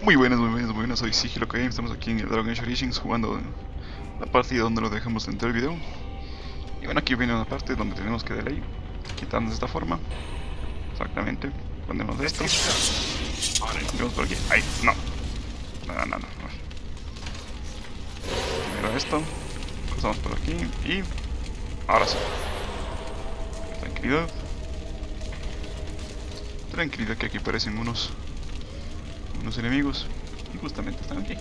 Muy buenas, soy Sigiloco Games, estamos aquí en el Dragon Age Origins jugando la partida donde lo dejamos dentro del video. Y bueno, aquí viene una parte donde tenemos que de ley quitarnos de esta forma. Exactamente, ponemos esto. Ponemos por aquí, ¡ay! No. No. Primero esto, pasamos por aquí y... ahora sí. Tranquilidad que aquí aparecen unos enemigos y justamente están aquí.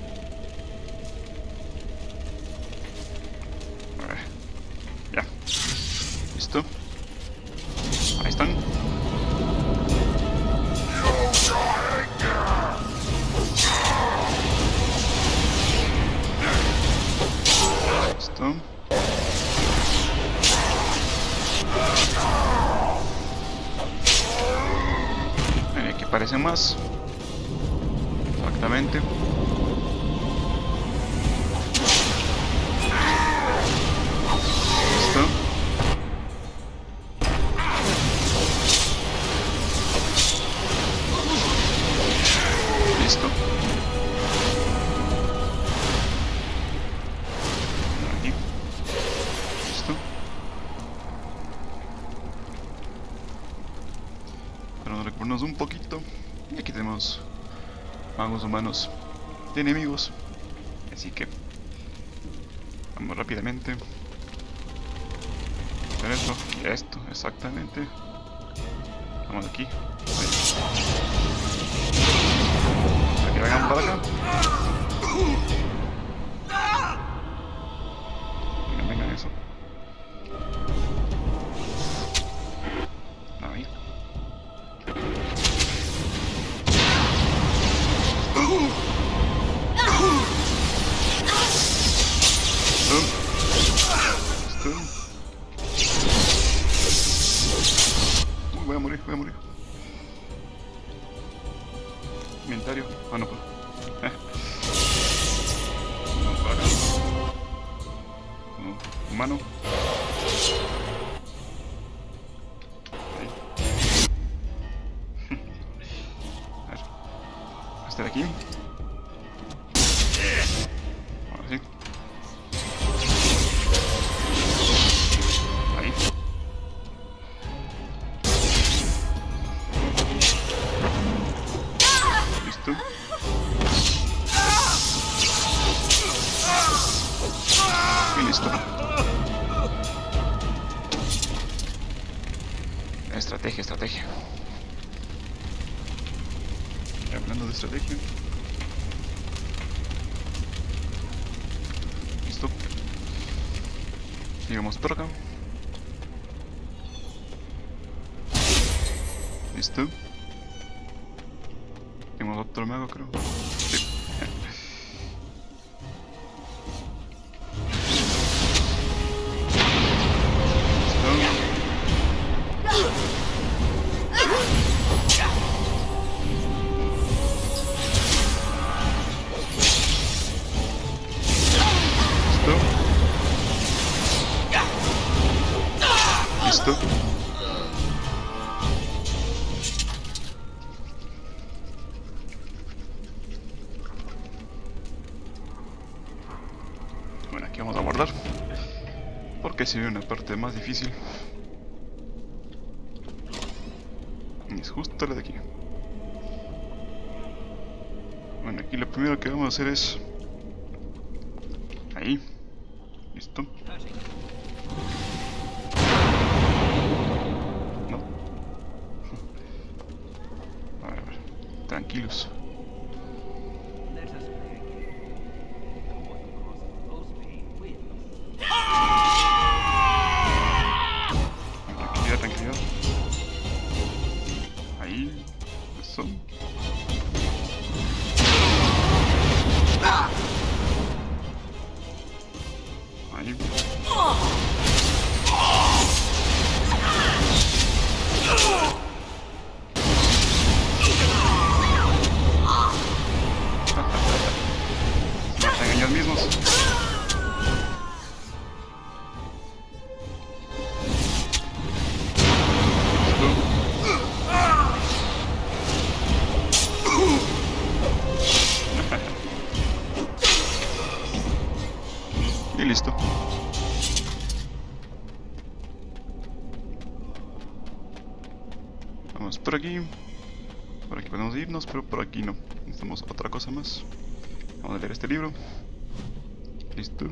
A ver. Ya. Listo. Ahí están. Listo. Aquí aparecen más. Exactamente. Listo. Listo. Aquí. Listo. Para no recuperarnos un poquito. Y aquí tenemos magos humanos de enemigos, así que vamos rápidamente a hacer esto, exactamente. Vamos aquí, para que vengan para acá. Vengan eso. Ahí. Voy a morir. Inventario. Ah, no puedo. Vamos para acá. Humano. Ahí. A ver. Este de aquí. Ahora sí. Ahí. Listo. Y listo. Estrategia. Y hablando de estrategia. Listo. Llegamos por acá. Listo. Tenemos otro mago, creo. Sí. Listo. Bueno, aquí vamos a guardar, porque se ve una parte más difícil. Y es justo la de aquí. Bueno, aquí lo primero que vamos a hacer es... ahí. Listo. No. A ver. Tranquilos. Tranquilidad. Ahí. Eso. Ahí. Listo. Vamos por aquí. Por aquí podemos irnos, pero por aquí no. Necesitamos otra cosa más. Vamos a leer este libro. Listo.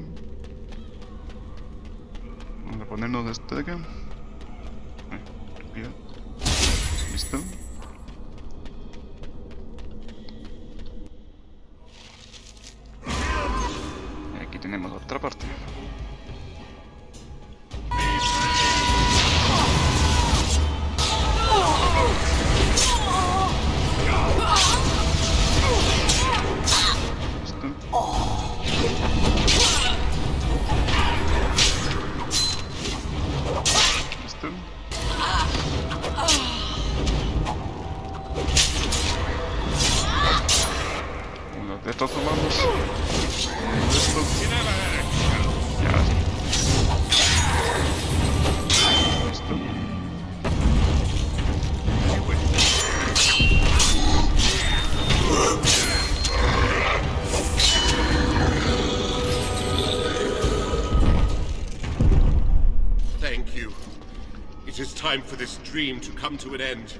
Vamos a ponernos esto de acá. Rápido. Listo. Y aquí tenemos otra parte. De todos modos, esto. Y ahora sí. Listo. Thank you. It is time for this dream to come to an end.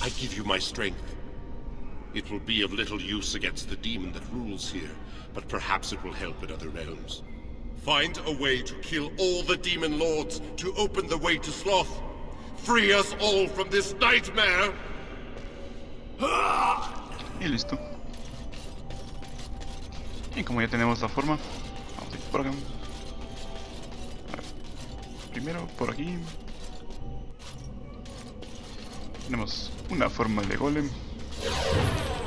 I give you my strength. It will be of little use against the demon that rules here, but perhaps it will help in other realms. Find a way to kill all the demon lords to open the way to Sloth. Free us all from this nightmare! Y listo. Y como ya tenemos la forma, vamos a ir por acá. A ver. Primero por aquí. Tenemos una forma de golem.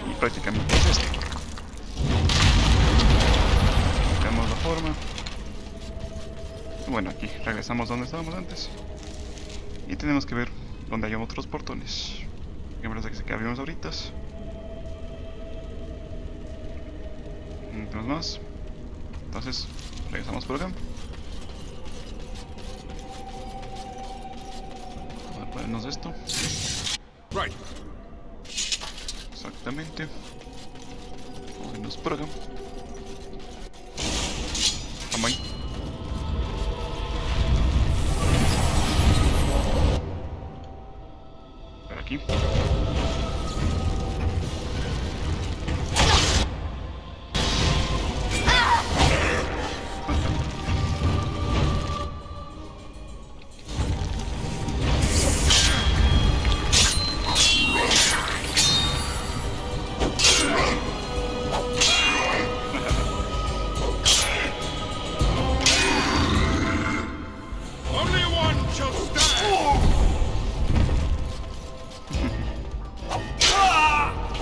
Y prácticamente es esto. Cambiamos la forma. Y bueno, aquí regresamos donde estábamos antes. Y tenemos que ver donde hay otros portones. Que parece que abrimos ahorita. No tenemos más. Entonces, regresamos por acá. Vamos a ponernos esto. Right. Exactamente. Vamos a irnos por acá. Vamos ahí. Por aquí.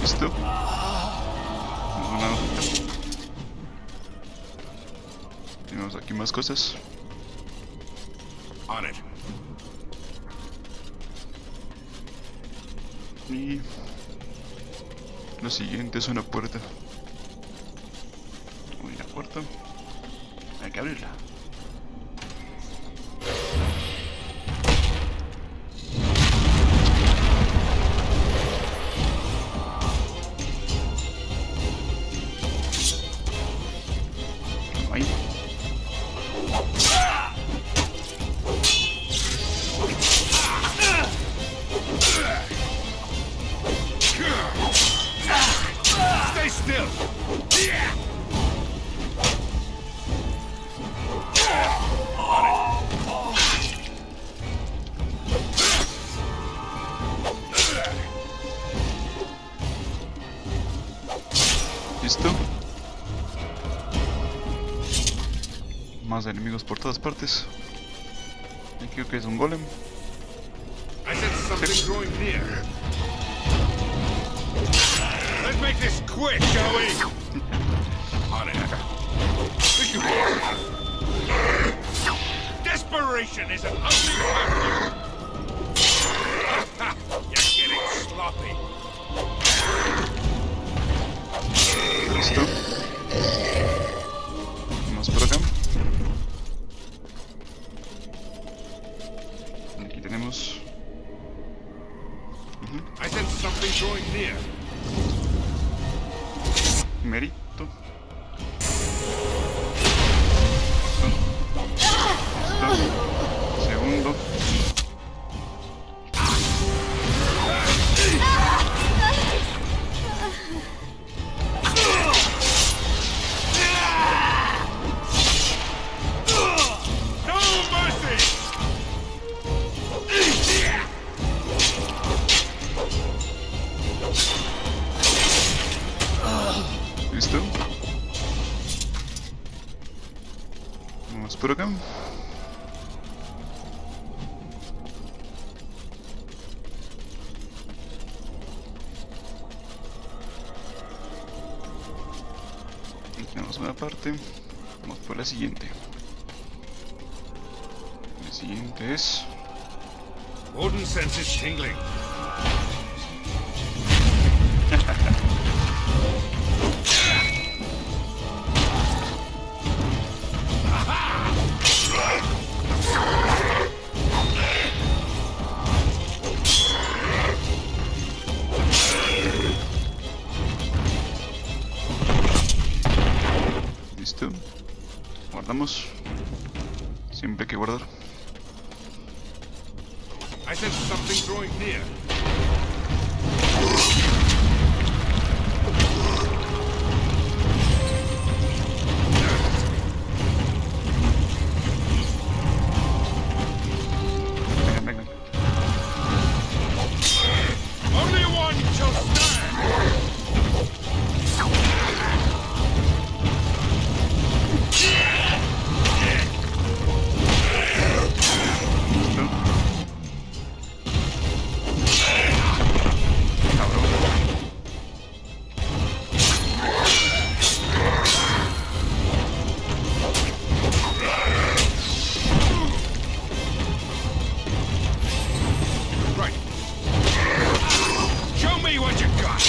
Listo. Tenemos aquí más cosas. On it. Y lo siguiente es una puerta. Uy, la puerta. Hay que abrirla. Ahí. Stay still! ¿Listo? Más enemigos por todas partes. Aquí creo que es un golem. I sense something growing near. Let's make this quick, shall we? On it. Desperation is an ugly factor. You're getting sloppy. Listo. Vamos por acá. Aquí tenemos. I sense something growing near. Merito. Primera. Segundo. ¿Listo? Vamos por acá. Aquí tenemos una parte. Vamos por la siguiente. La siguiente es... Warden senses tingling. Listo. Guardamos. Siempre hay que guardar. I sense something drawing near. Venga, venga. Only one shall stand. Listo. Cabrón. Right. Show me what you got.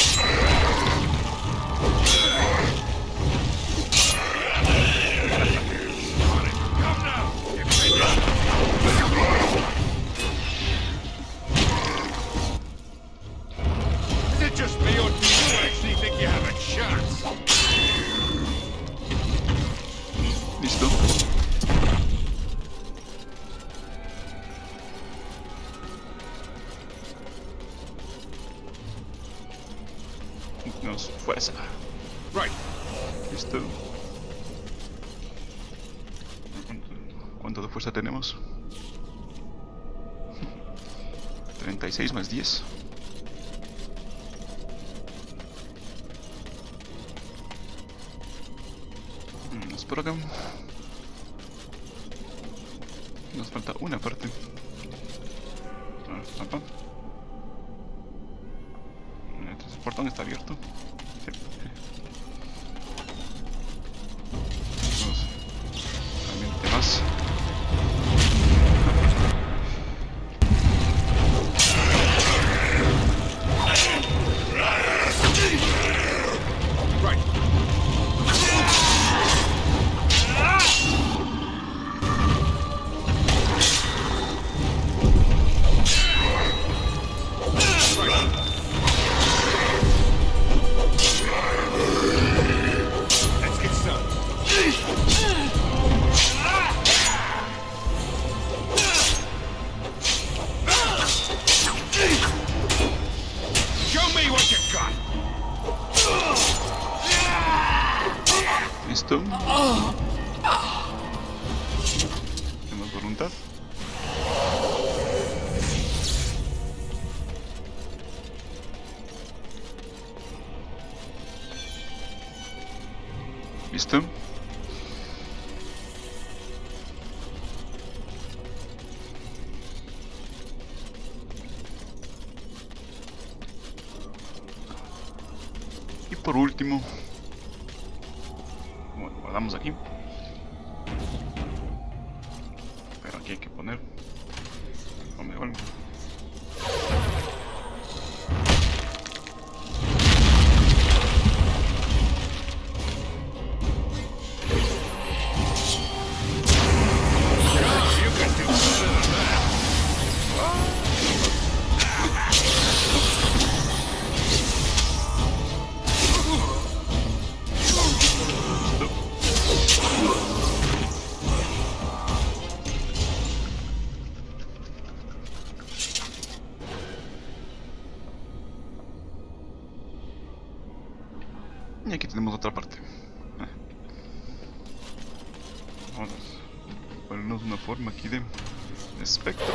On it. Come now. Get ready. Is it just me or do you actually think you have a chance? Listo. Nos fuerza. Right. Listo. ¿Cuánto de fuerza tenemos? 36 más 10. Vamos por acá. Nos falta una parte. Papá. Entonces el portón está abierto. Sí. Vamos. Realmente más. Right. Let's get started. Show me what you got. Listo. Tenemos voluntad. Listo. Y por último, bueno, guardamos aquí. Pero aquí hay que poner. ¿Dónde va? You can do better than that. Y aquí tenemos otra parte. Vamos a ponernos una forma aquí de espectro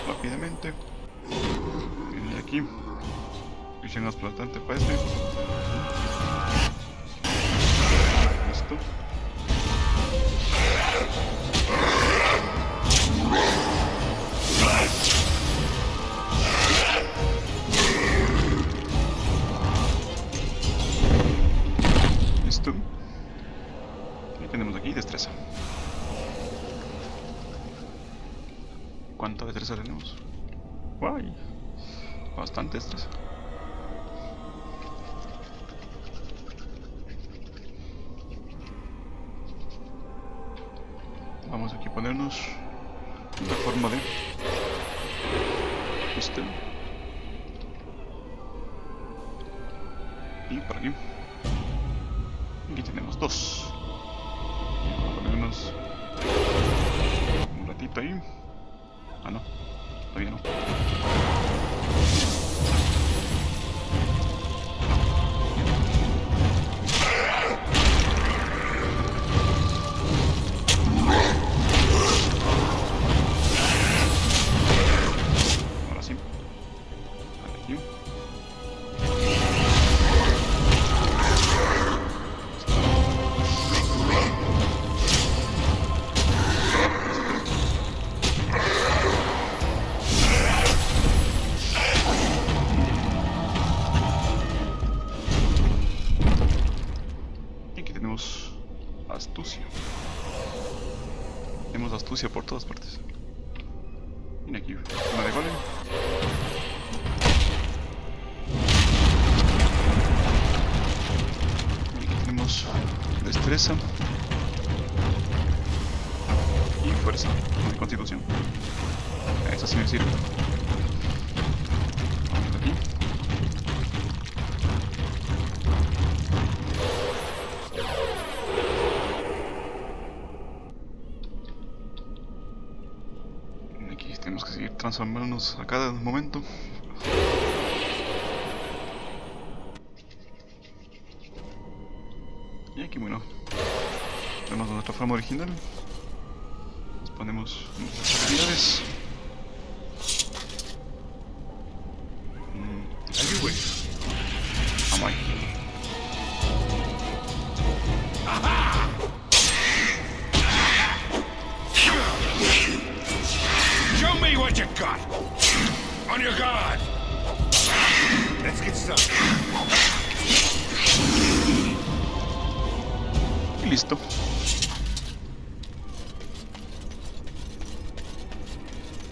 rápidamente. Y aquí visión explotante para este. Listo. Listo. Y tenemos aquí destreza. ¿Cuánta destreza tenemos? ¡Guay! Bastante destreza. Vamos aquí a ponernos una forma de este. Y por aquí. Aquí tenemos dos. Vamos a ponernos un ratito ahí. Ah, no. Todavía no. Ahora sí. Aquí. Astucia. Tenemos astucia por todas partes. Mira aquí, una de golem. Y aquí tenemos destreza y fuerza, de constitución. Esa sí me sirve. Vamos aquí. Tenemos que seguir transformándonos a cada momento. Y aquí, bueno, tenemos nuestra forma original. Nos ponemos nuestras habilidades. Vamos ahí. Show me what you got. On your guard. Let's get started. Y listo.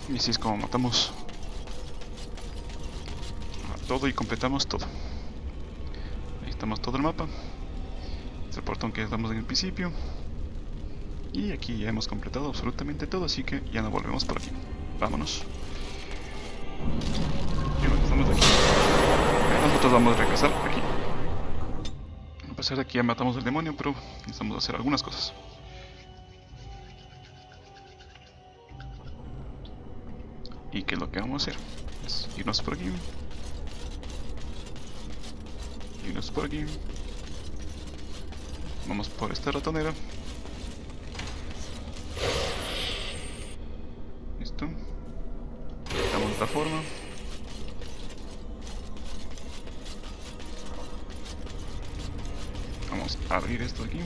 Y así es como matamos a todo y completamos todo. Ahí estamos todo el mapa. Es el portón que estamos en el principio. Y aquí ya hemos completado absolutamente todo, así que ya no volvemos por aquí. Vámonos. Y bueno, estamos aquí. Nosotros vamos a regresar aquí. A pesar de que ya matamos al demonio, pero necesitamos hacer algunas cosas. ¿Y qué es lo que vamos a hacer? Es irnos por aquí. Irnos por aquí. Vamos por esta ratonera. Listo. Damos esta forma. Vamos a abrir esto aquí.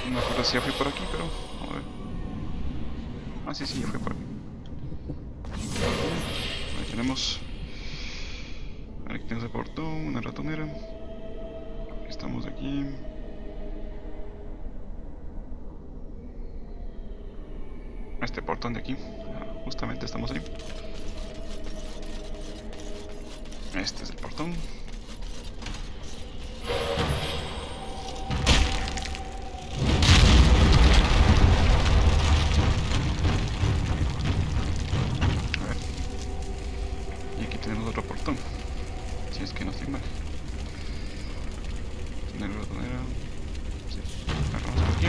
No me acuerdo si ya fui por aquí, pero a ver. Ah, sí, ya fui por aquí. Ahí tenemos. Aquí tenemos el portón, una ratonera. Estamos aquí. Este portón de aquí. Justamente estamos ahí. Este es el portón. A ver. Y aquí tenemos otro portón. Si es que no estoy mal. Tener la ratonera. Sí. Agarramos por aquí.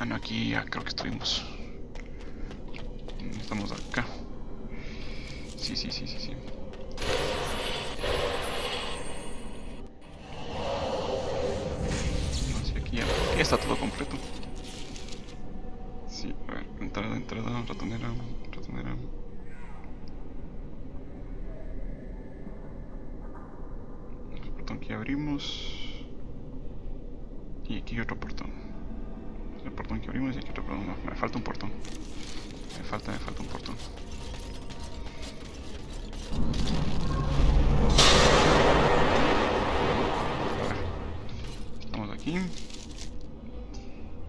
Ah, no, aquí ya creo que estuvimos. Estamos acá. Sí. No sé, aquí está todo completo. Sí, a ver, entrada, ratonera. El portón que abrimos. Y aquí hay otro portón. El portón que abrimos y aquí otro portón. No, me falta un portón. Me falta un portón. A ver, estamos aquí.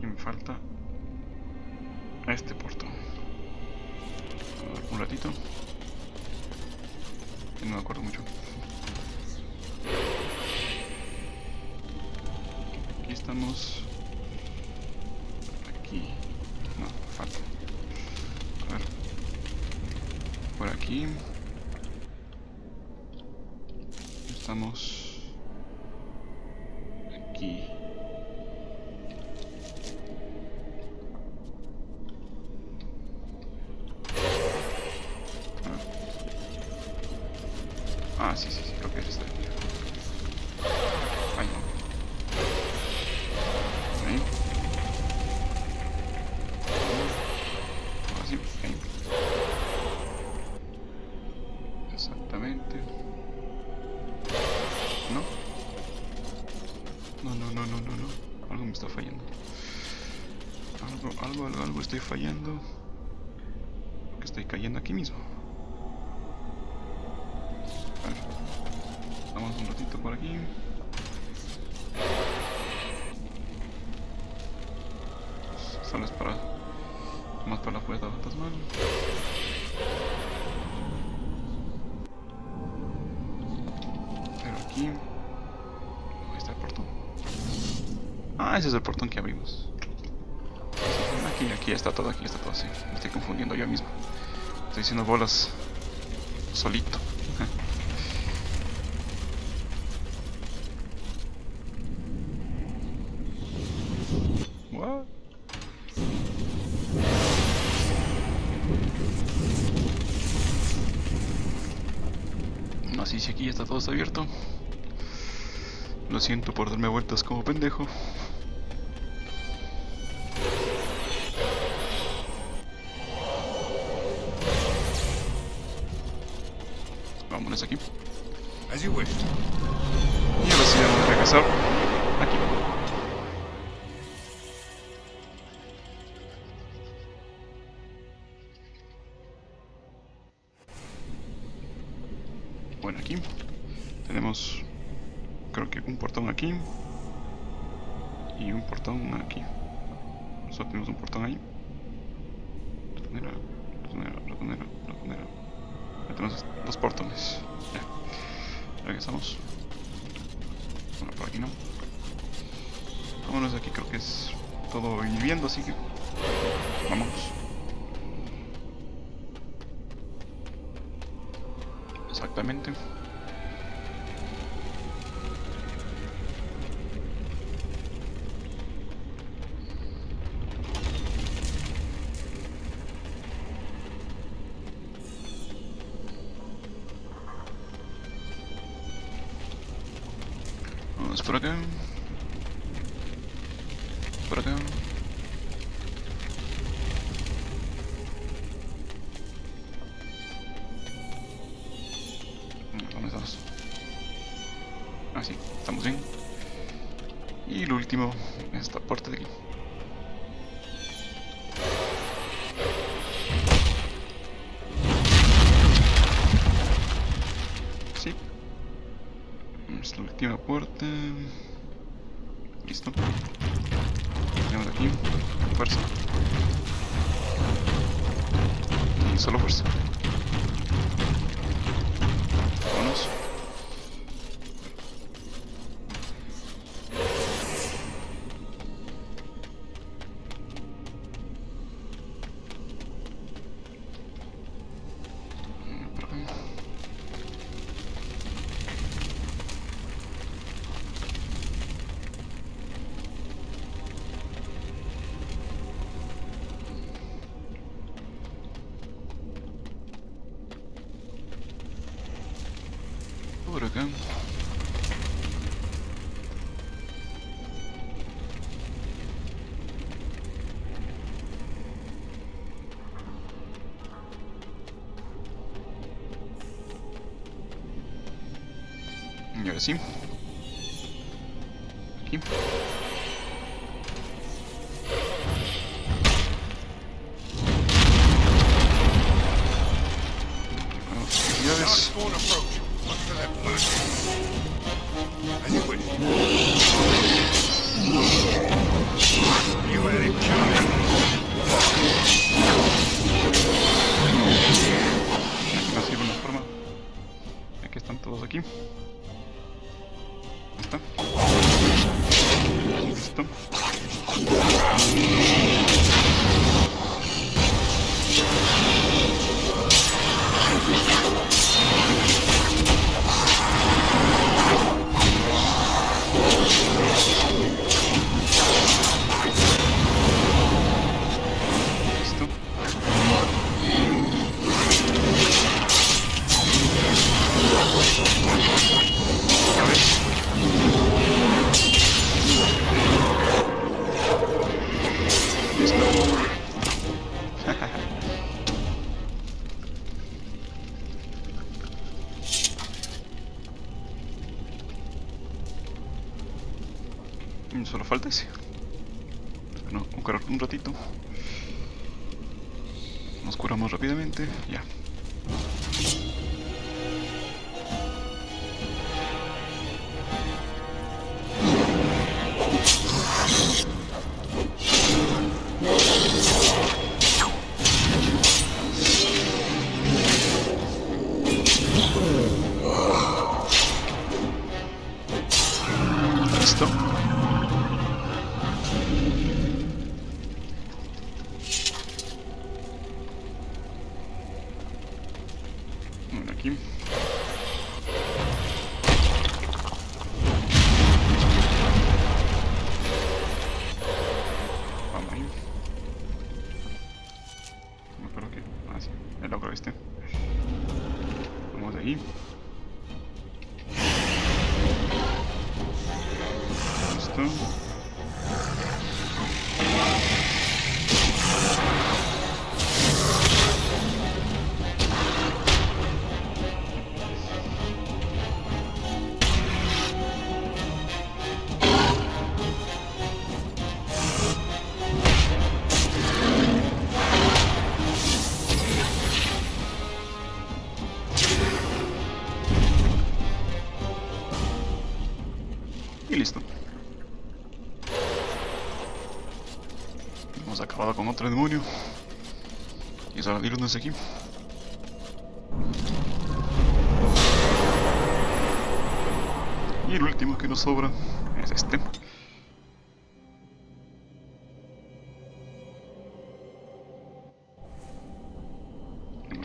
Y me falta este portón. A ver, un ratito. Que no me acuerdo mucho. Aquí estamos. Aquí. No, falta. A ver. Por aquí. Estamos. Aquí. Ah, sí, creo que es este. Ay, no. Ahí. Ahora sí, ahí. Exactamente. ¿No? No. Algo me está fallando. Algo estoy fallando. Porque estoy cayendo aquí mismo. A ver. Vamos un ratito por aquí. Solo es para... más para la puerta fantasmal. Pero aquí... ahí está el portón. Ah, ese es el portón que abrimos. Aquí está todo, sí. Me estoy confundiendo yo mismo. Estoy haciendo bolas solito. What? No sé si aquí ya está todo abierto. Lo siento por darme vueltas como pendejo. Vámonos aquí. As you wish. Y ahora sí vamos a regresar aquí. Bueno, aquí tenemos, creo que un portón aquí y un portón aquí. Solo tenemos un portón ahí. Ratonera. Ya tenemos dos portones. Ya. Regresamos. Bueno, por aquí no. Vámonos de aquí, creo que es todo viviendo, así que vámonos. Exactamente. Vamos por acá. Por acá. ¿Dónde estamos? Ah, sí, estamos bien. Y lo último, esta parte de aquí. Sí. Es la última puerta. Listo. Tenemos aquí fuerza. Y solo fuerza. Vámonos. Por acá. acá. Y ahora sí. Aquí. Spawn approach. Look for that flash. As you wish. You had him coming. Aquí nos sirve una forma. Aquí están todos aquí. Ahí está. Listo. Solo falta ese. Bueno, un ratito. Nos curamos rápidamente. Ya. Listo. Aquí. Vamos ahí. No me acuerdo que... Ah, sí. El logro este. Vamos de ahí. Listo. Y listo. Hemos acabado con otro demonio. Y es hora de irnos de aquí. Y el último que nos sobra es este.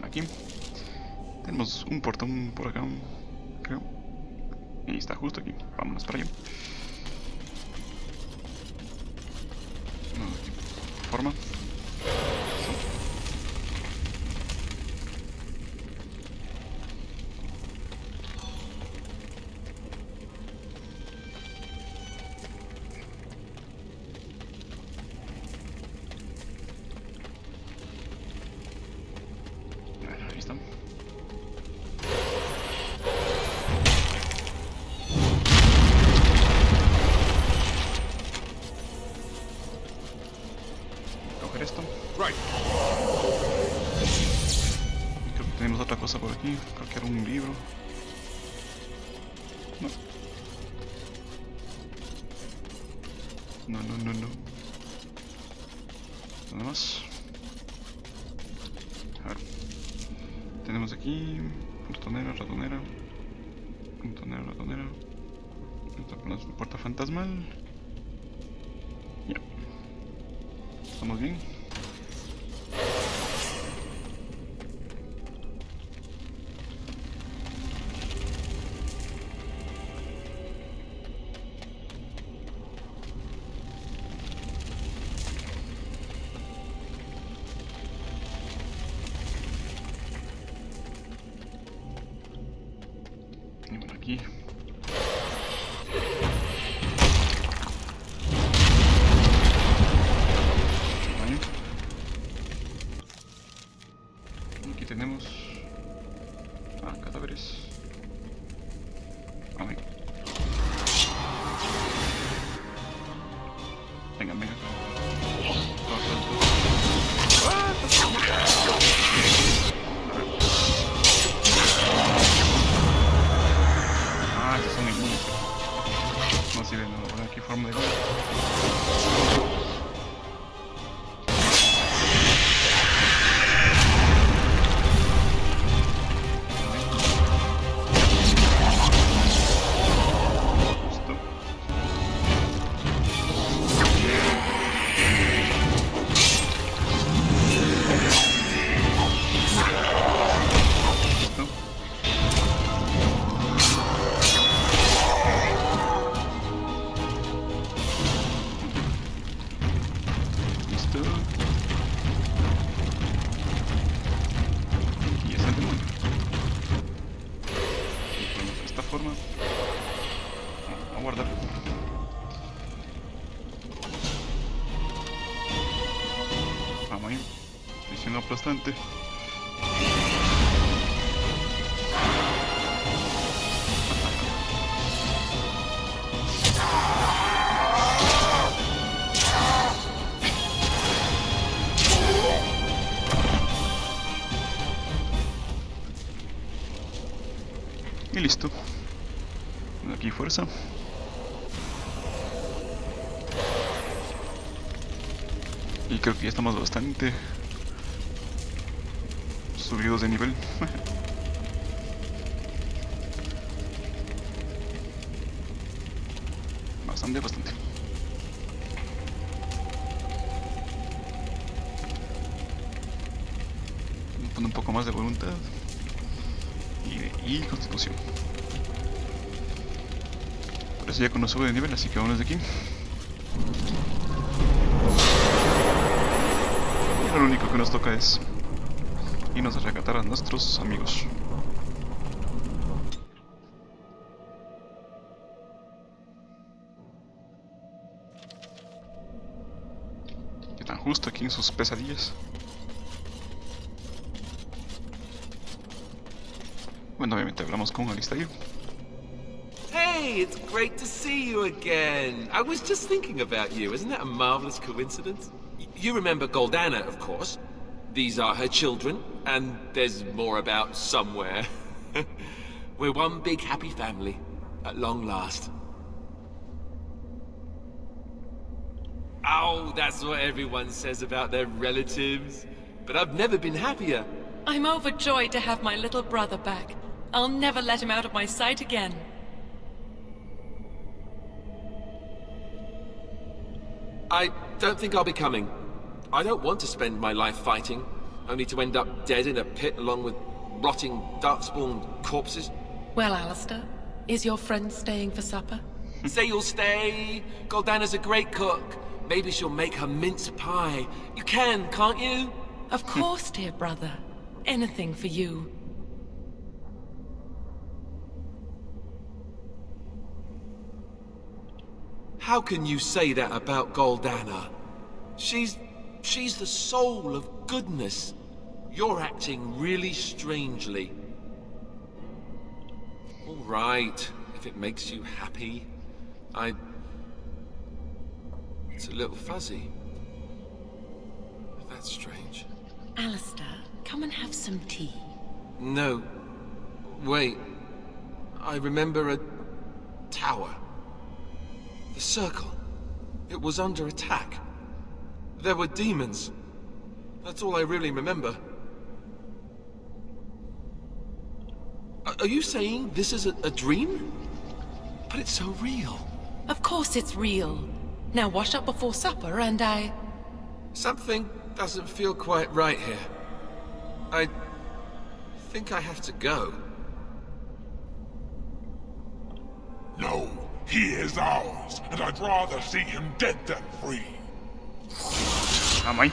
Aquí. Tenemos un portón por acá, creo. Y está justo aquí. Vámonos para allá. Forma. Ahí está. Esto. Right. Y creo que tenemos otra cosa por aquí. Creo que era un libro. No. No. Nada más. A ver. Tenemos aquí ratonera. Esta puerta fantasmal. Ya. ¿Estamos bien? Y bueno, aquí Y es el demonio. De esta forma. A guardar. Vamos ahí. Misión aplastante. Y listo. Aquí fuerza. Y creo que ya estamos bastante subidos de nivel. Bastante. Pone un poco más de voluntad y constitución. Por eso ya cuando sube de nivel, así que vámonos de aquí. Y ahora lo único que nos toca es irnos a rescatar a nuestros amigos. Que están justo aquí en sus pesadillas. Bueno, obviamente hablamos con Alistair. Hey, it's great to see you again. I was just thinking about you. Isn't that a marvelous coincidence? You remember Goldana, of course. These are her children, and there's more about somewhere. We're one big happy family, at long last. Oh, that's what everyone says about their relatives. But I've never been happier. I'm overjoyed to have my little brother back. I'll never let him out of my sight again. I don't think I'll be coming. I don't want to spend my life fighting, only to end up dead in a pit along with rotting, dark-spawned corpses. Well, Alistair, is your friend staying for supper? Say you'll stay. Goldana's a great cook. Maybe she'll make her mince pie. You can, can't you? Of course, dear brother. Anything for you. How can you say that about Goldana? She's the soul of goodness. You're acting really strangely. All right, if it makes you happy. It's a little fuzzy. That's strange. Alistair, come and have some tea. No. Wait. I remember a tower. The circle. It was under attack. There were demons. That's all I really remember. Are you saying this is a dream? But it's so real. Of course it's real. Now wash up before supper and Something doesn't feel quite right here. I think I have to go. No, he is ours, and I'd rather see him dead than free. Am I?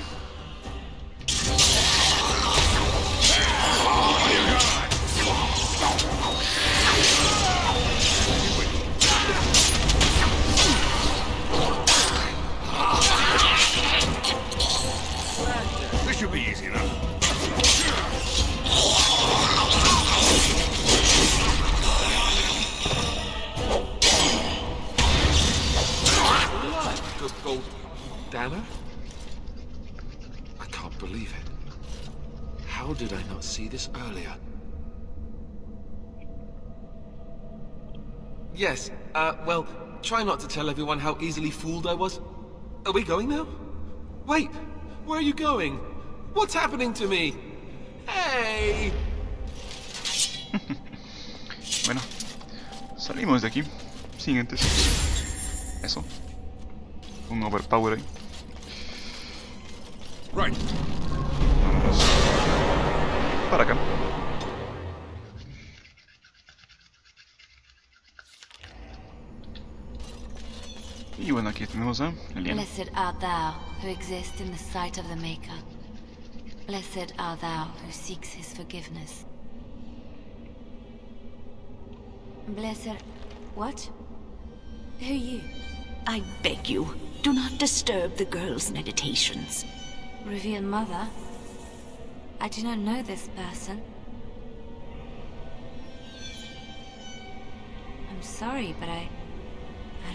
This should be easy enough. Goldana? I can't believe it. How did I not see this earlier? Yes, well, try not to tell everyone how easily fooled I was. Are we going now? Wait, where are you going? What's happening to me? Hey! Bueno, salimos de aquí. Siguientes. Eso. Un overpower ahí. Right. Vámonos para acá. Y bueno, aquí tenemos a Liliana. Blessed art thou, who exist in the sight of the Maker. Blessed are thou who seeks his forgiveness. Blessed... what? Who are you? I beg you, do not disturb the girl's meditations. Revered Mother? I do not know this person. I'm sorry, but I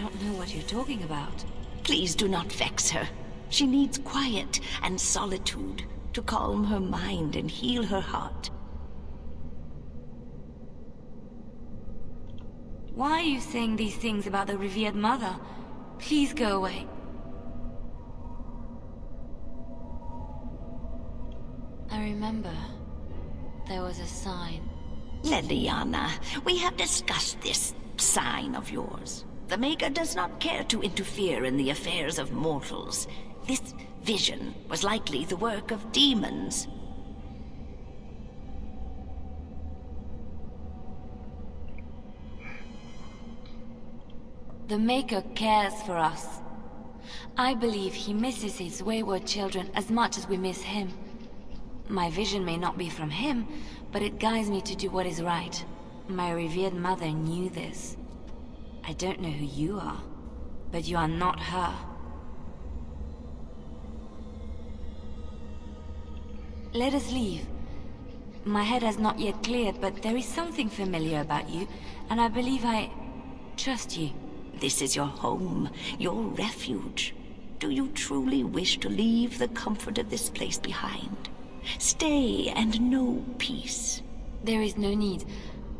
don't know what you're talking about. Please do not vex her. She needs quiet and solitude to calm her mind and heal her heart. Why are you saying these things about the Revered Mother? Please go away. I remember. There was a sign. Leliana, we have discussed this sign of yours. The Maker does not care to interfere in the affairs of mortals. This vision was likely the work of demons. The Maker cares for us. I believe he misses his wayward children as much as we miss him. My vision may not be from him, but it guides me to do what is right. My revered mother knew this. I don't know who you are, but you are not her. Let us leave. My head has not yet cleared, but there is something familiar about you, and I believe I trust you. This is your home, your refuge. Do you truly wish to leave the comfort of this place behind? Stay and know peace. There is no need.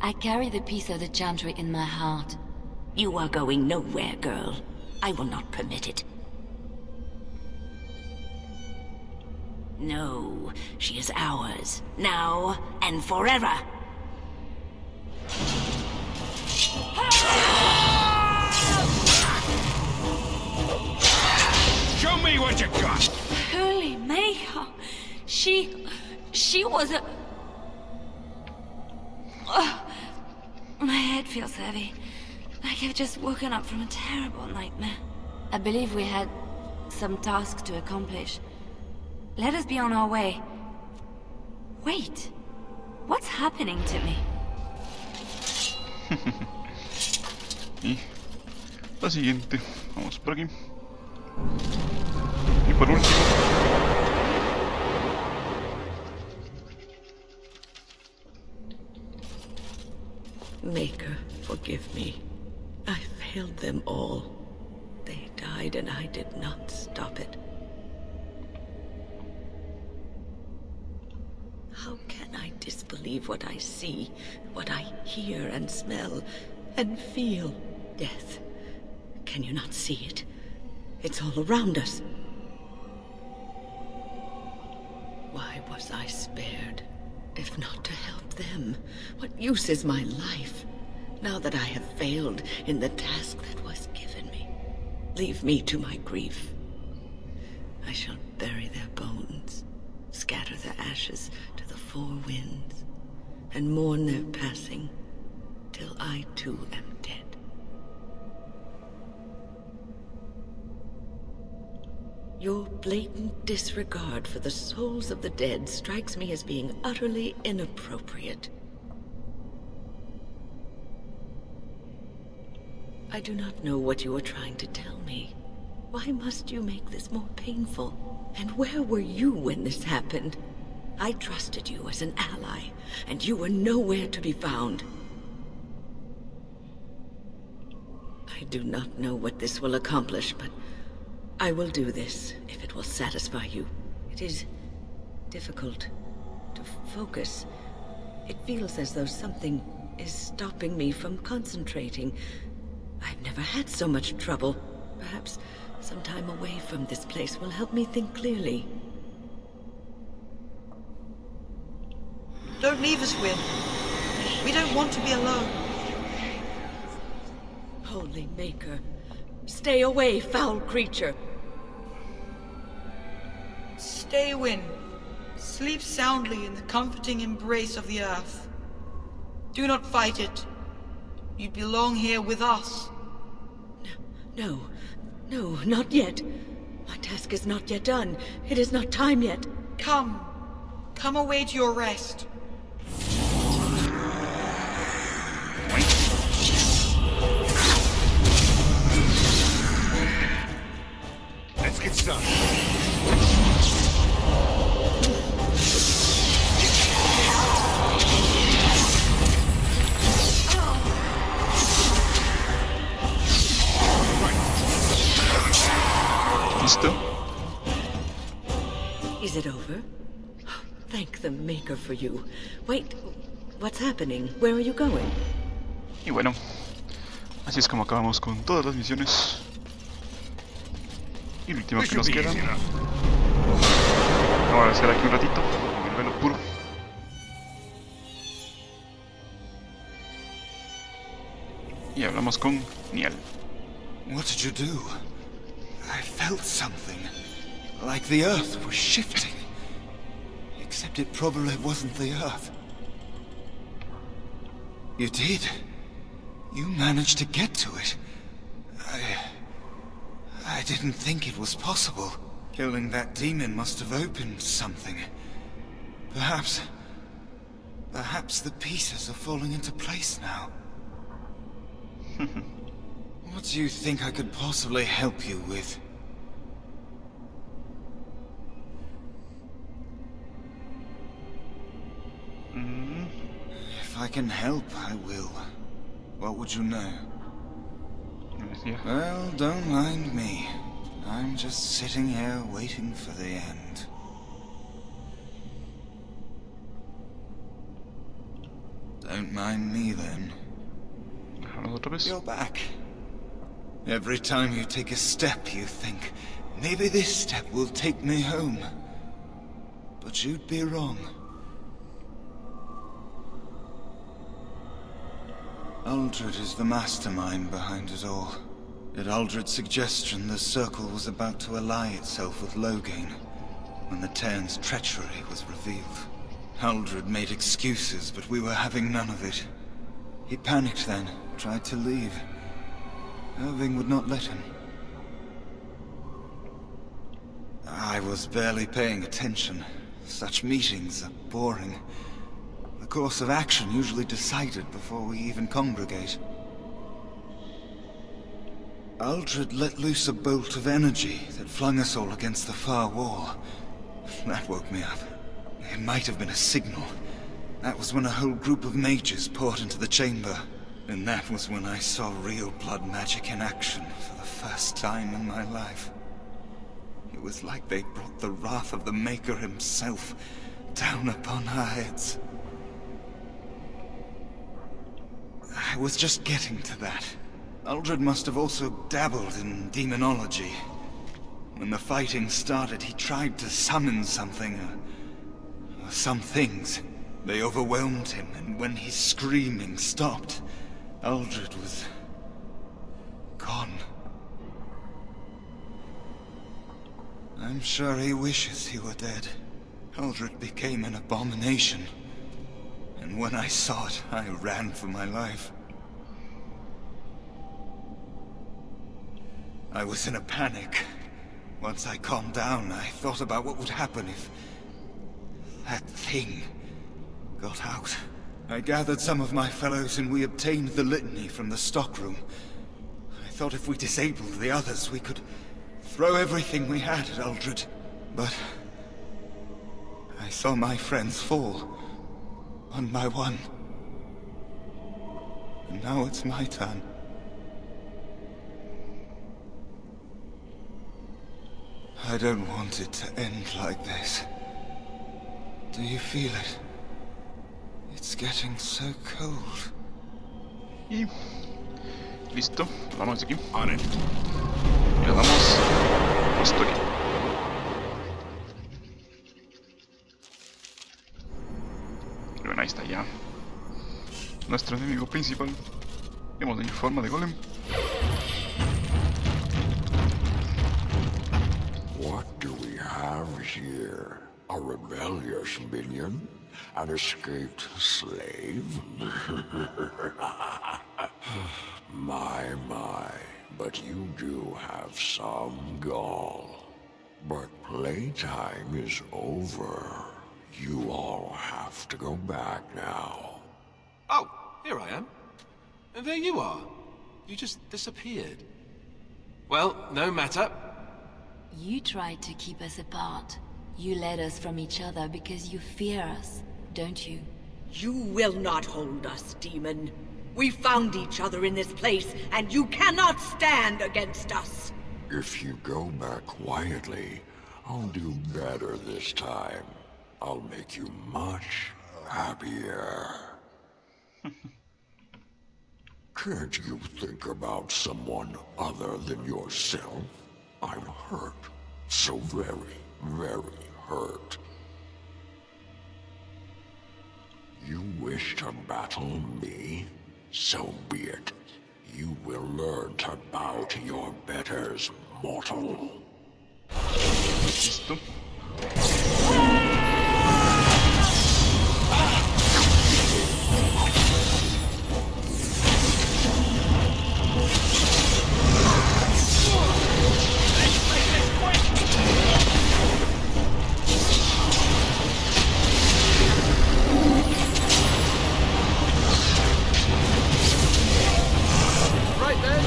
I carry the peace of the Chantry in my heart. You are going nowhere, girl. I will not permit it. No, she is ours, now and forever. Show me what you got! Holy Maker! She was a... Oh, my head feels heavy. Like I've just woken up from a terrible nightmare. I believe we had some task to accomplish. Let us be on our way. Wait. What's happening to me? Y la siguiente. Vamos por aquí. Y por último. Maker, forgive me. I failed them all. They died and I did not stop it. How can I disbelieve what I see, what I hear and smell and feel? Death. Can you not see it? It's all around us. Why was I spared? If not to help them, what use is my life, now that I have failed in the task that was given me? Leave me to my grief. I shall bury their bones, scatter their ashes to the four winds, and mourn their passing, till I too am dead. Your blatant disregard for the souls of the dead strikes me as being utterly inappropriate. I do not know what you are trying to tell me. Why must you make this more painful? And where were you when this happened? I trusted you as an ally, and you were nowhere to be found. I do not know what this will accomplish, but I will do this, if it will satisfy you. It is difficult to focus. It feels as though something is stopping me from concentrating. I've never had so much trouble. Perhaps some time away from this place will help me think clearly. Don't leave us, Win. We don't want to be alone. Holy Maker, stay away, foul creature! Stay, Win. Sleep soundly in the comforting embrace of the earth. Do not fight it. You belong here with us. No, not yet. My task is not yet done. It is not time yet. Come. Come away to your rest. Let's get started. ¿Listo? Is it over? Thank the Maker for you. Wait, what's happening? Where are you going? Y bueno, así es como acabamos con todas las misiones. Y el último que nos queda. Vamos a hacer aquí un ratito, en el velo puro. Y hablamos con Niel. What did you do? I felt something. Like the earth was shifting. Except it probably wasn't the earth. You did. You managed to get to it. I didn't think it was possible. Killing that demon must have opened something. Perhaps the pieces are falling into place now. What do you think I could possibly help you with? If I can help, I will. What would you know? Well, don't mind me. I'm just sitting here waiting for the end. Don't mind me then. You're back. Every time you take a step, you think, maybe this step will take me home. But you'd be wrong. Aldred is the mastermind behind it all. At Aldred's suggestion, the circle was about to ally itself with Loghain, when the Terran's treachery was revealed. Aldred made excuses, but we were having none of it. He panicked then, tried to leave. Irving would not let him. I was barely paying attention. Such meetings are boring. The course of action usually decided before we even congregate. Aldred let loose a bolt of energy that flung us all against the far wall. That woke me up. It might have been a signal. That was when a whole group of mages poured into the chamber. And that was when I saw real blood magic in action for the first time in my life. It was like they brought the wrath of the Maker himself down upon our heads. I was just getting to that. Aldred must have also dabbled in demonology. When the fighting started, he tried to summon something, or some things. They overwhelmed him, and when his screaming stopped, Aldred was gone. I'm sure he wishes he were dead. Aldred became an abomination. And when I saw it, I ran for my life. I was in a panic. Once I calmed down, I thought about what would happen if that thing got out. I gathered some of my fellows and we obtained the litany from the stockroom. I thought if we disabled the others, we could throw everything we had at Aldred. But I saw my friends fall, one by one. And now it's my turn. I don't want it to end like this. Do you feel it? It's getting so cold. Y listo, vamos de aquí. On it. Y le damos historia. Y bueno, ahí está ya nuestro enemigo principal. Vemos en forma de golem. What do we have here? A rebellious minion? An escaped slave? My, but you do have some gall. But playtime is over. You all have to go back now. Oh, here I am. And there you are. You just disappeared. Well, no matter. You tried to keep us apart. You led us from each other because you fear us, don't you? You will not hold us, demon. We found each other in this place, and you cannot stand against us. If you go back quietly, I'll do better this time. I'll make you much happier. Can't you think about someone other than yourself? I'm hurt. So very, very hurt. You wish to battle me? So be it. You will learn to bow to your betters, mortal. Listo. Right then.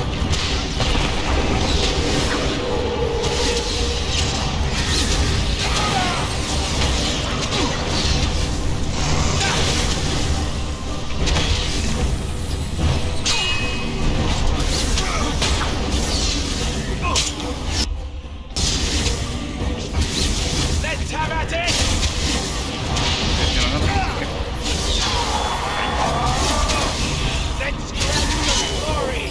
Let's have at it! Let's get some glory!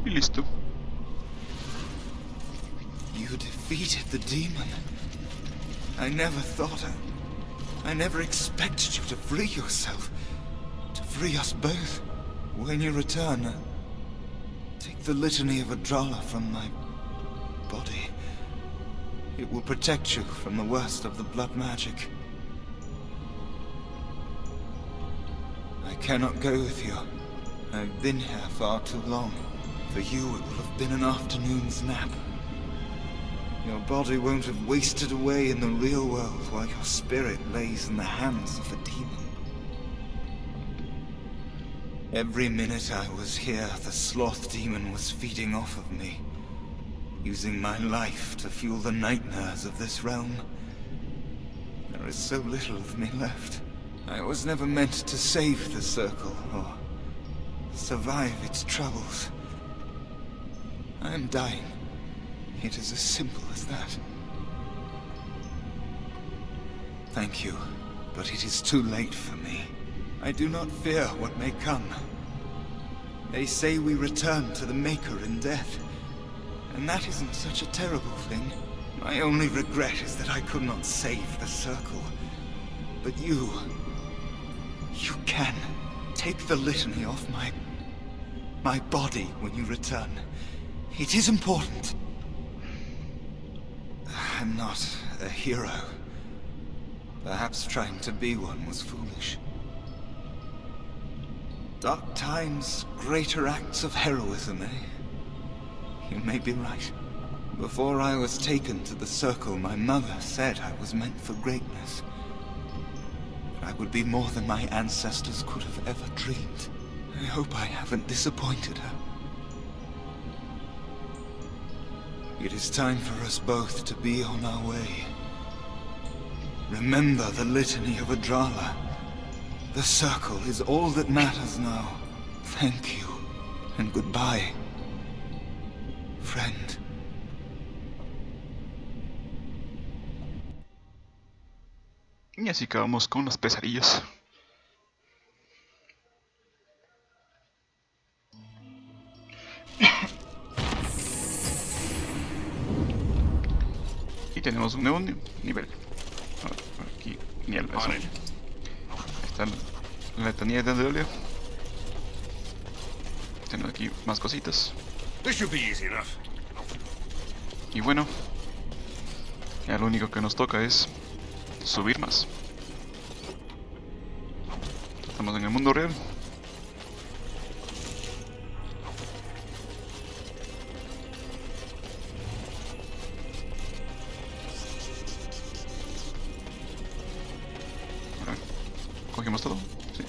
Y listo. You defeated the demon. I never thought I never expected you to free yourself. To free us both. When you return, take the litany of Adrala from my body. It will protect you from the worst of the blood magic. I cannot go with you. I've been here far too long. For you, it will have been an afternoon's nap. Your body won't have wasted away in the real world while your spirit lays in the hands of the demon. Every minute I was here, the sloth demon was feeding off of me, using my life to fuel the nightmares of this realm. There is so little of me left. I was never meant to save the circle, or survive its troubles. I am dying. It is as simple as that. Thank you, but it is too late for me. I do not fear what may come. They say we return to the Maker in death, and that isn't such a terrible thing. My only regret is that I could not save the circle. But you can. Take the litany off my body when you return. It is important. I'm not a hero. Perhaps trying to be one was foolish. Dark times, greater acts of heroism, eh? You may be right. Before I was taken to the circle, my mother said I was meant for greatness. I would be more than my ancestors could have ever dreamed. I hope I haven't disappointed her. It is time for us both to be on our way. Remember the litany of Adrala. The circle is all that matters now. Thank you, and goodbye, friend. Y así acabamos con las pesadillas. Y tenemos un nuevo nivel. Aquí, nivel. Ahí está la letanía de óleo. Tenemos aquí más cositas. Y bueno, ya lo único que nos toca es subir más. Estamos en el mundo real. ¿Cogimos todo? Sí.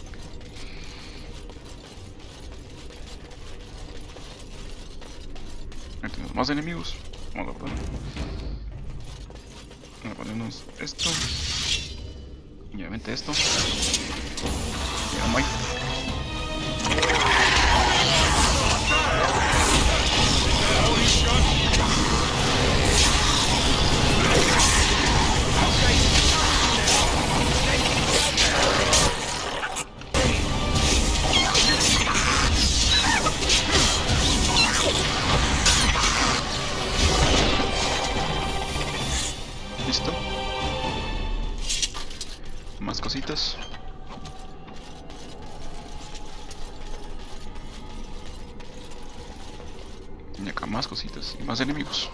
Ahí tenemos más enemigos. Vamos a poner. Vamos a ponernos esto. Y obviamente esto. Y vamos ahí. Listo. Más cositas. Y acá más cositas y más enemigos.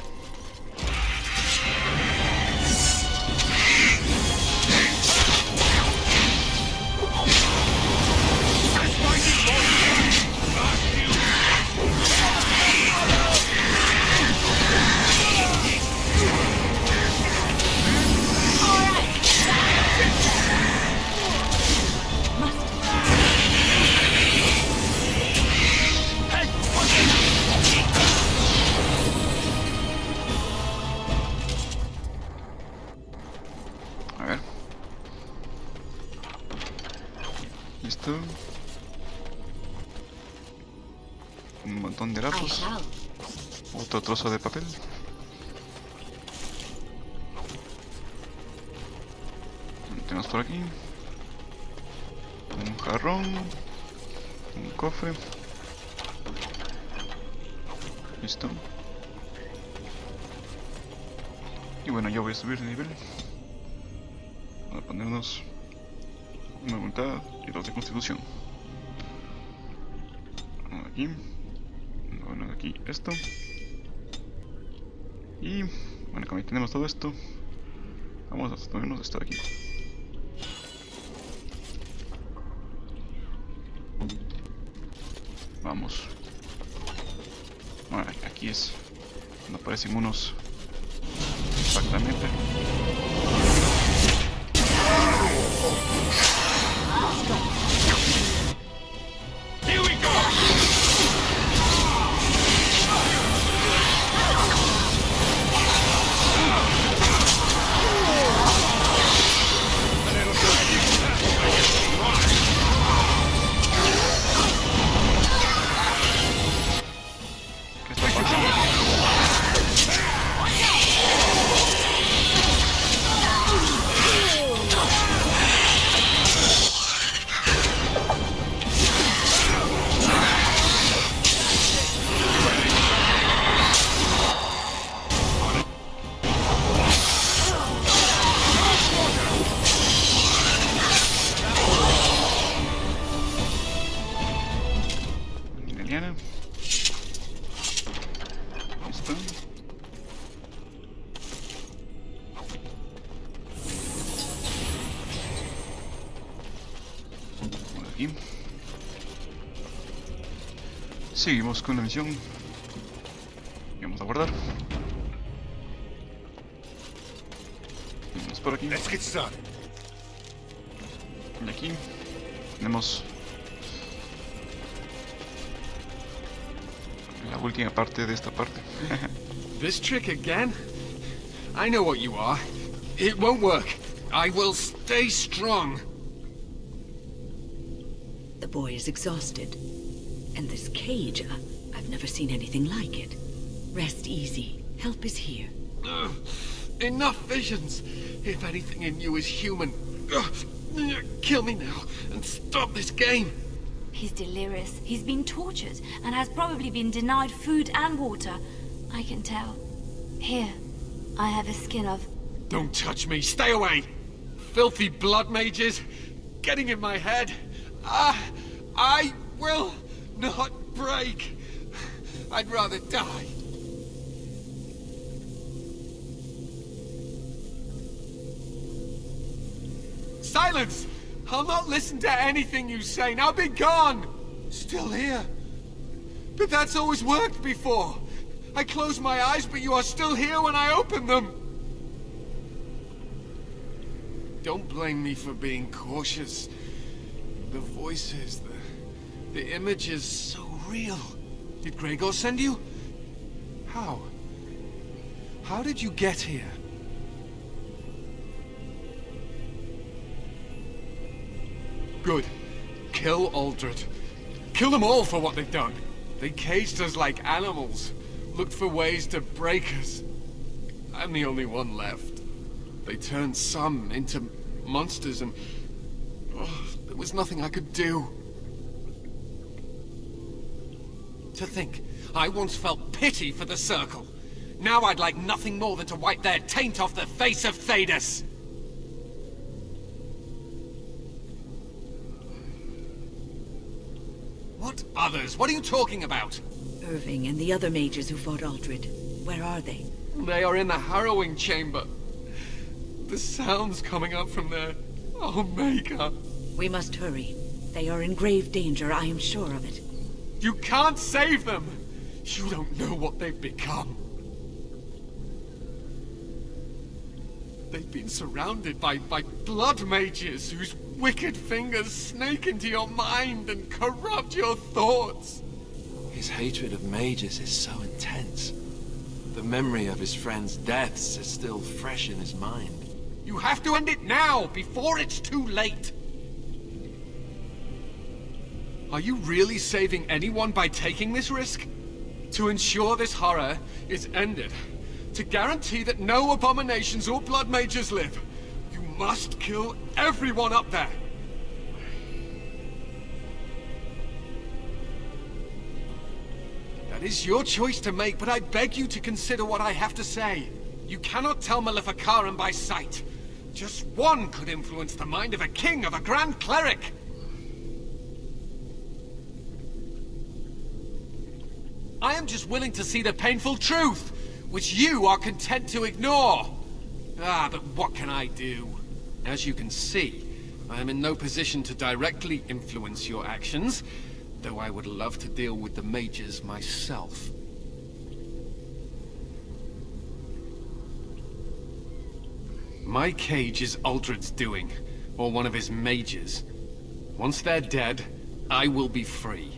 Listo. Un montón de lapos. Otro trozo de papel. Tenemos por aquí un jarrón, un cofre. Listo. Y bueno, yo voy a subir de nivel. Vamos a ponernos una voluntad y 2 de constitución. Aquí. Bueno, aquí esto. Y bueno, como ya tenemos todo esto, vamos a ponernos esto de aquí. Vamos. Bueno, aquí es donde aparecen unos exactamente. Here we go! ¿Qué está pasando? Italiana. Listo. Por aquí. Seguimos con la misión. Y vamos a guardar. Vamos por aquí. Let's get started. Y aquí tenemos la última parte de esta parte. This trick again? I know what you are. It won't work. I will stay strong. The boy is exhausted. And this cage, I've never seen anything like it. Rest easy. Help is here. Enough visions. If anything in you is human, kill me now and stop this game. He's delirious. He's been tortured and has probably been denied food and water. I can tell. Here, I have a skin of... Don't touch me. Stay away. Filthy blood mages getting in my head. I will not break. I'd rather die. Silence! I'll not listen to anything you say. Now be gone! Still here. But that's always worked before. I close my eyes, but you are still here when I open them. Don't blame me for being cautious. The voices, the images, so real. Did Gregor send you? How? How did you get here? Good. Kill Aldred. Kill them all for what they've done. They caged us like animals. Looked for ways to break us. I'm the only one left. They turned some into monsters and... there was nothing I could do. To think, I once felt pity for the Circle. Now I'd like nothing more than to wipe their taint off the face of Thedas. What others? What are you talking about? Irving and the other mages who fought Aldred. Where are they? They are in the harrowing chamber. The sounds coming up from there. Oh, Maker. We must hurry. They are in grave danger, I am sure of it. You can't save them! You don't know what they've become. They've been surrounded by blood mages whose wicked fingers snake into your mind and corrupt your thoughts. His hatred of mages is so intense. The memory of his friends' deaths is still fresh in his mind. You have to end it now, before it's too late! Are you really saving anyone by taking this risk? To ensure this horror is ended. To guarantee that no abominations or blood mages live, you must kill everyone up there! That is your choice to make, but I beg you to consider what I have to say. You cannot tell Maleficarum by sight. Just one could influence the mind of a king, of a grand cleric! I am just willing to see the painful truth, which you are content to ignore. But what can I do? As you can see, I am in no position to directly influence your actions, though I would love to deal with the mages myself. My cage is Aldred's doing, or one of his mages. Once they're dead, I will be free.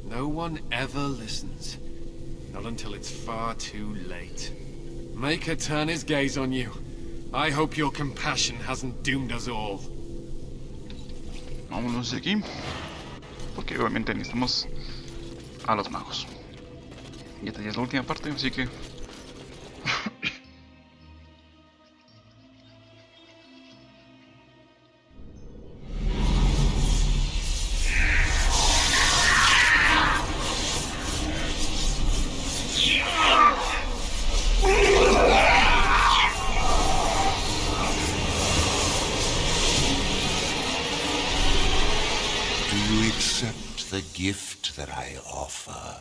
No one ever listens. Not until it's far too late. Make her turn his gaze on you. I hope your compassion hasn't doomed us all. Vámonos de aquí. Porque obviamente necesitamos a los magos. Y esta ya es la última parte, así que... Accept the gift that I offer.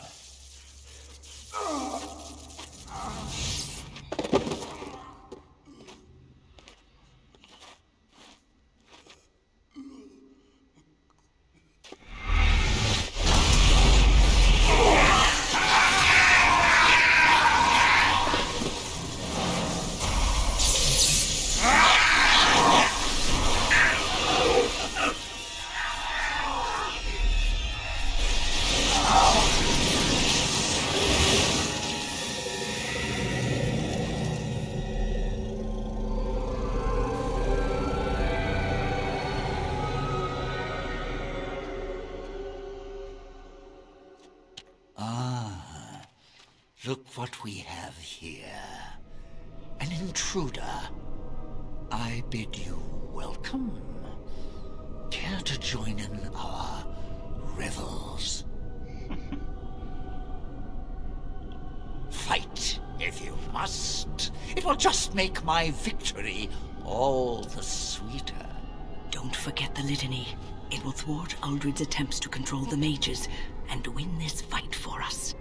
Look what we have here. An intruder. I bid you welcome. Care to join in our revels? Fight, if you must. It will just make my victory all the sweeter. Don't forget the litany. It will thwart Uldred's attempts to control the mages and win this fight for us.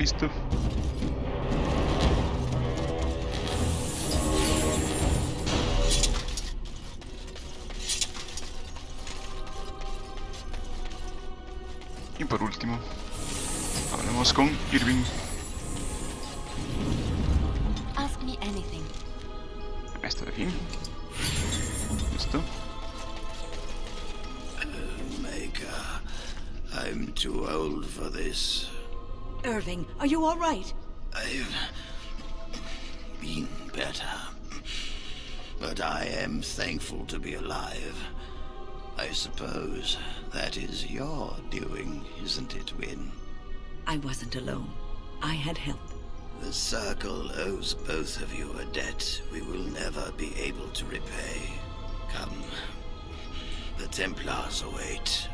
Listo. Y por último, hablamos con Irving. Ask me anything. Esto de aquí. Listo. Maker, I'm too old for this. Irving, are you all right? I've been better. But I am thankful to be alive. I suppose that is your doing, isn't it, Win? I wasn't alone. I had help. The Circle owes both of you a debt we will never be able to repay. Come. The Templars await.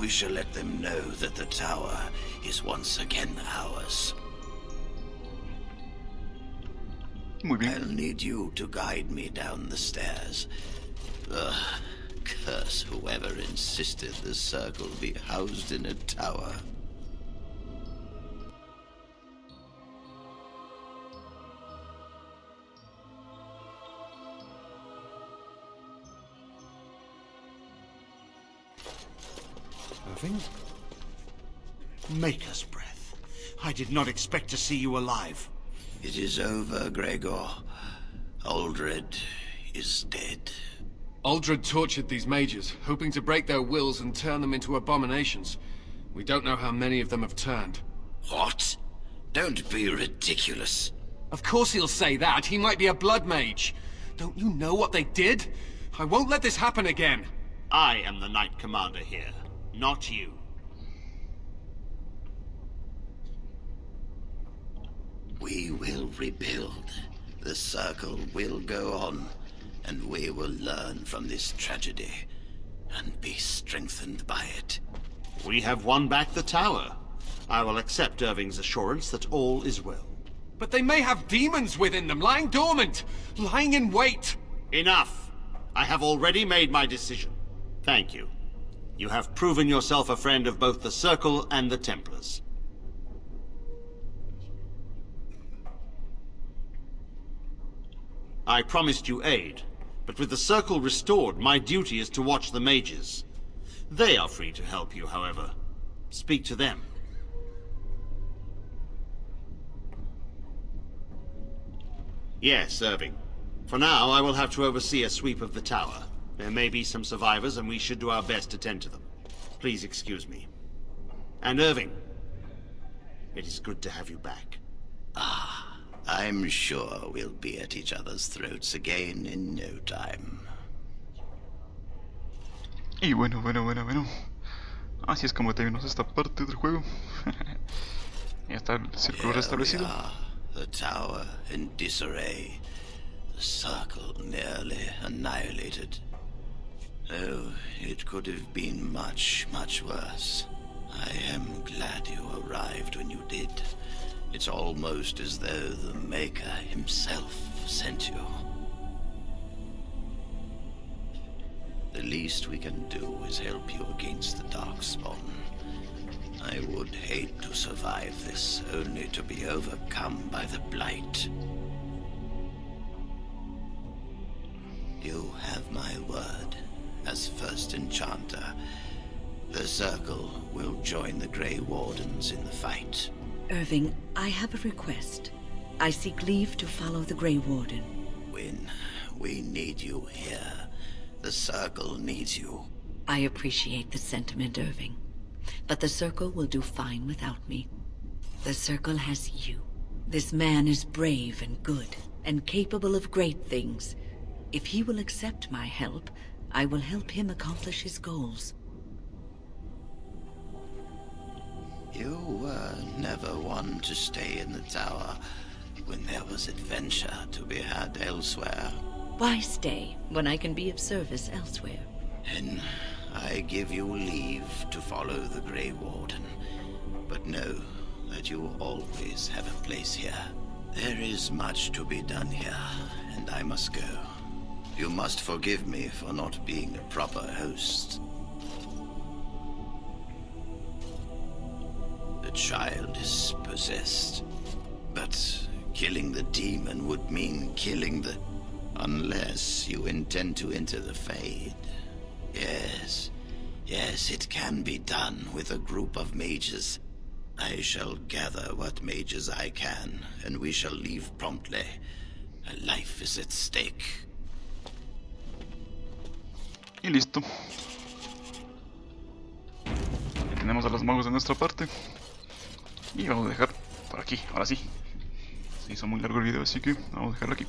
We shall let them know that the tower is once again ours. Muy bien. I'll need you to guide me down the stairs. Curse whoever insisted the Circle be housed in a tower. Irving? Maker's breath. I did not expect to see you alive. It is over, Gregor. Uldred is dead. Uldred tortured these mages, hoping to break their wills and turn them into abominations. We don't know how many of them have turned. What? Don't be ridiculous. Of course he'll say that. He might be a blood mage. Don't you know what they did? I won't let this happen again. I am the Knight Commander here, not you. We will rebuild. The circle will go on, and we will learn from this tragedy, and be strengthened by it. We have won back the tower. I will accept Irving's assurance that all is well. But they may have demons within them, lying dormant, lying in wait. Enough! I have already made my decision. Thank you. You have proven yourself a friend of both the Circle and the Templars. I promised you aid, but with the Circle restored, my duty is to watch the mages. They are free to help you, however. Speak to them. Yes, Irving. For now, I will have to oversee a sweep of the tower. There may be some survivors, and we should do our best to tend to them. Please excuse me. And Irving, it is good to have you back. Ah, I'm sure we'll be at each other's throats again in no time. Y bueno. Así es como terminamos esta parte del juego. Ya está el círculo restablecido. The tower in disarray. The circle nearly annihilated. Oh, it could have been much, much worse. I am glad you arrived when you did. It's almost as though the Maker himself sent you. The least we can do is help you against the Darkspawn. I would hate to survive this, only to be overcome by the Blight. You have my word, as first enchanter. The Circle will join the Grey Wardens in the fight. Irving, I have a request. I seek leave to follow the Grey Warden. Wynne, we need you here. The Circle needs you. I appreciate the sentiment, Irving. But the Circle will do fine without me. The Circle has you. This man is brave and good, and capable of great things. If he will accept my help, I will help him accomplish his goals. You were never one to stay in the tower when there was adventure to be had elsewhere. Why stay when I can be of service elsewhere? Then I give you leave to follow the Grey Warden, but know that you will always have a place here. There is much to be done here, and I must go. You must forgive me for not being a proper host. The child is possessed, but killing the demon would mean killing the... Unless you intend to enter the Fade. Yes, it can be done with a group of mages. I shall gather what mages I can, and we shall leave promptly. A life is at stake. Y listo. Ya tenemos a los magos de nuestra parte. Y vamos a dejar por aquí, ahora sí. Se hizo muy largo el video, así que vamos a dejarlo aquí.